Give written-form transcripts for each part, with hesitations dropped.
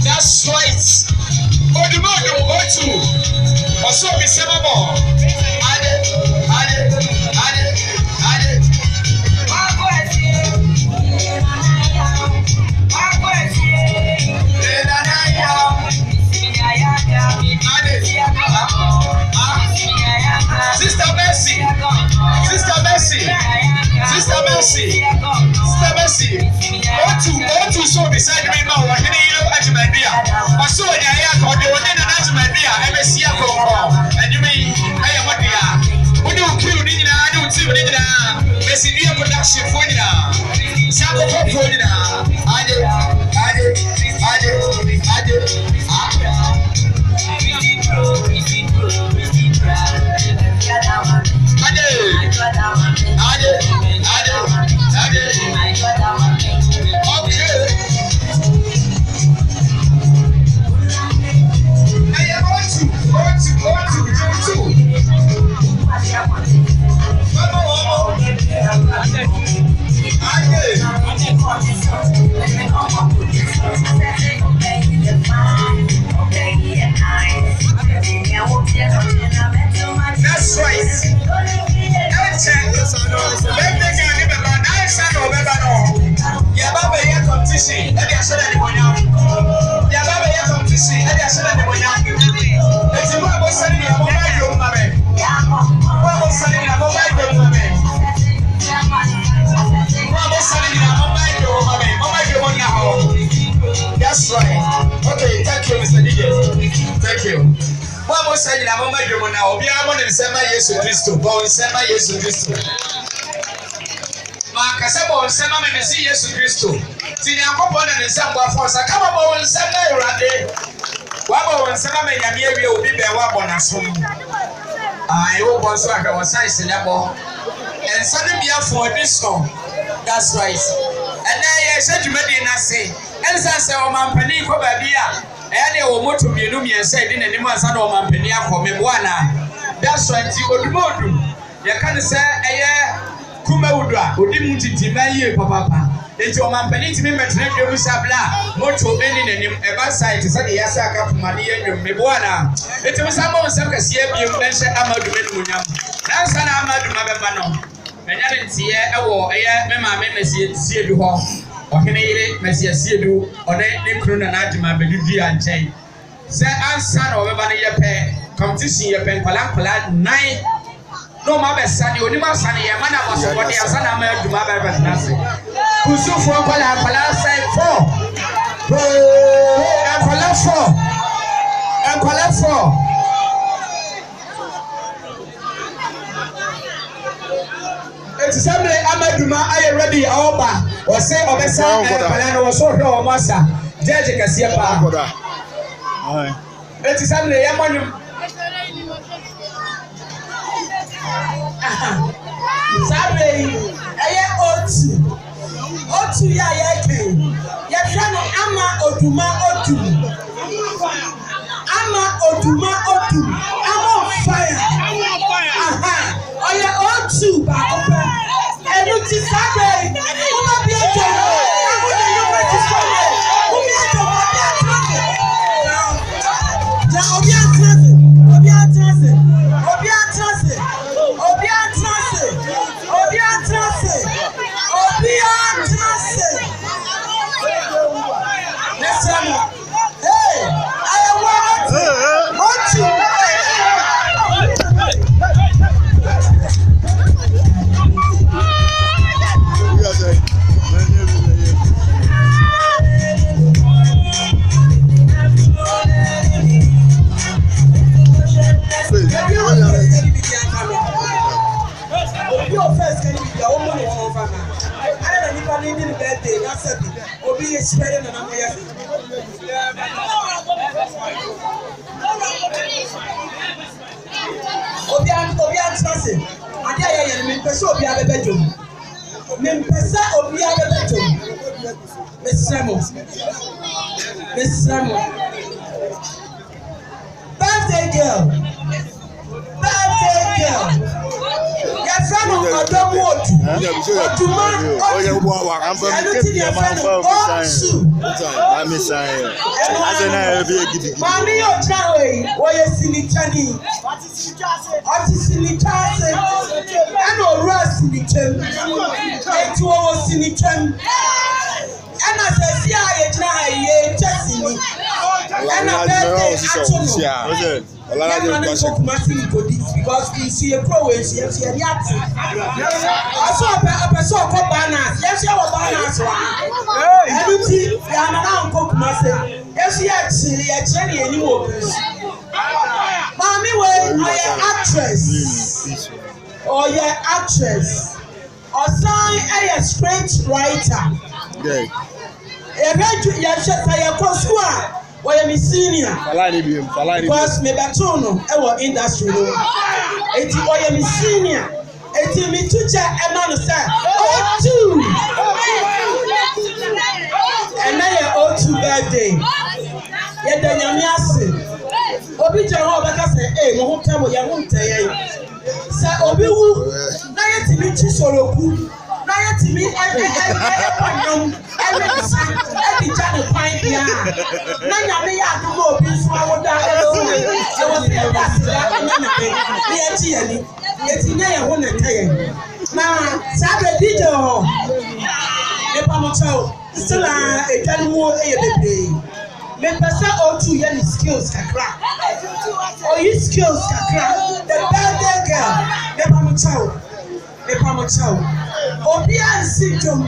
That's right. Oh, the man you go to. Also, be seven more. Sister Mercy. Go to show beside me now. What can you know at my dear? I saw the aya called the one at my dear. MSC and you mean I am what they are. When you kill Nina, I don't see Nina. Messi production for Nina. Sample for Nina. That's right. That's right. Okay, thank you, Mr. DJ. Thank you. What was saying about my dream now? We are going to send my yes to Christo. But send my yes to Christo. Marcasabo, send my Messi yes to Christo. Tina Copon and some force. I come about and send my rande. Wabo and Sama Yamia will be there. Wabon as home. I hope also I was nice in that ball. And suddenly for this song. That's right. And I said to Medina say, and say, oh, my penny for Babia. And you want to be Lumia said in the Nimas and Mampenia for Mebuana. That's right, you would modu. You can say, Kumaudra, who didn't demand Papa. It's your Mampani to me, Metro Sabla, Moto Benin and a bad side to say, yes, I got money and Mebuana. It was someone some can see you mention Amadou Menunya. That's an Amadou Mabano. And I didn't see a war, Mamma Messi, see you home. Or can I Messi see you or any croon and Ajima Beduji and Chain? Say, I'm son of everybody your pay, come to see your pen, Palampola, 9. No, my best son, you never son, your man was what your son, I'm to my best nothing. Who's so for Palampola, say 4. And Palam 4. It's Sunday, Amaduma, I am ready, Oba, or say, Obesa, Palano, or so, or Massa, Judge Cassiapa. It's Sunday, Amadum. Sunday, I am Otu, Yaki, Yafano, Ama, Otuma, Otu, Ama, Otuma, Otu, I'm on fire. Aha, I am Otu, and you see Sunday, who might be a general, and who do you make to Sunday? Who made the your first can be your own over. I don't even need the birthday, not something. Or be a spreading and I'm here. Obian Sassy, I dare you, Mr. Obia bedroom. Mempesa Obia bedroom. Miss Samuel. Miss Samuel. Birthday girl. Birthday girl. Your friend of Adam Wood. Mommy, you're trying. Why is in the Chani? What is in the Chani? I know Russ in the Chem. And two hours in the Chem. And as I see, I try, just in it. And I bet they because you see a pro and see a yacht. I saw a person called Banners. Yes, you have Banners. Everything, they are now cook master. Yes, he actually a Jenny anymore. Mommy, when I am actress or your actress or sign a script writer. Yes, I am why am I senior? Because me batono ewo industry no. Eti why am I senior? Eti me teacher e man say O2. And now your O2 birthday. Ye da nyame ase. Obi je ho beka say eh mo ho tamo ya ho ntaye. Say obi wu na ye ti mi chi soroku. Na ye ti mi panyom every channel find ya. Na nyame ya do no obi so awoda e wo se da na ye ti ani. Ye ti na ye ho na kai. Na sabe DJ ho. E pa mo chao. Still e tell mo e bebe. Me pesa O2 ye skills kakra. O you skills kakra. The birthday girl. Me pa mo chao. Me pa mo chao. Obi ansi jom.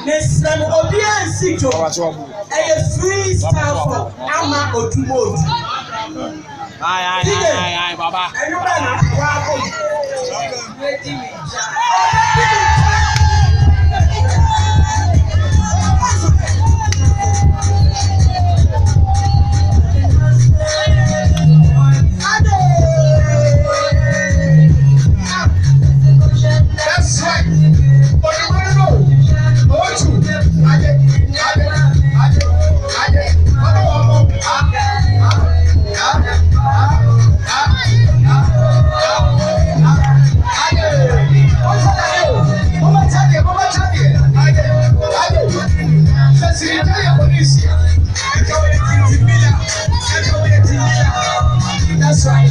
Neslam obi ansi jom. A freestyle for Ama Odumo. Aye, Baba. And you that's right. But you want to know? That's right.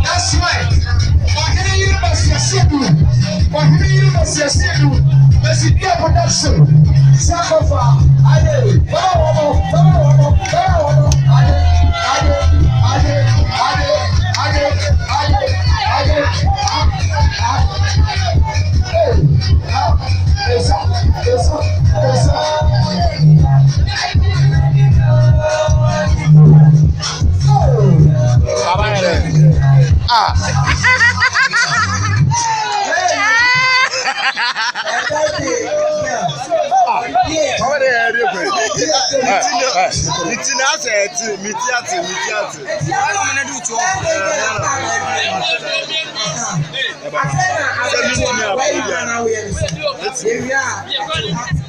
That's right. Wahine University Sedu. Wahine University Sedu. Media production. Sakofa. Ade. Bawo. Ade. Yeah.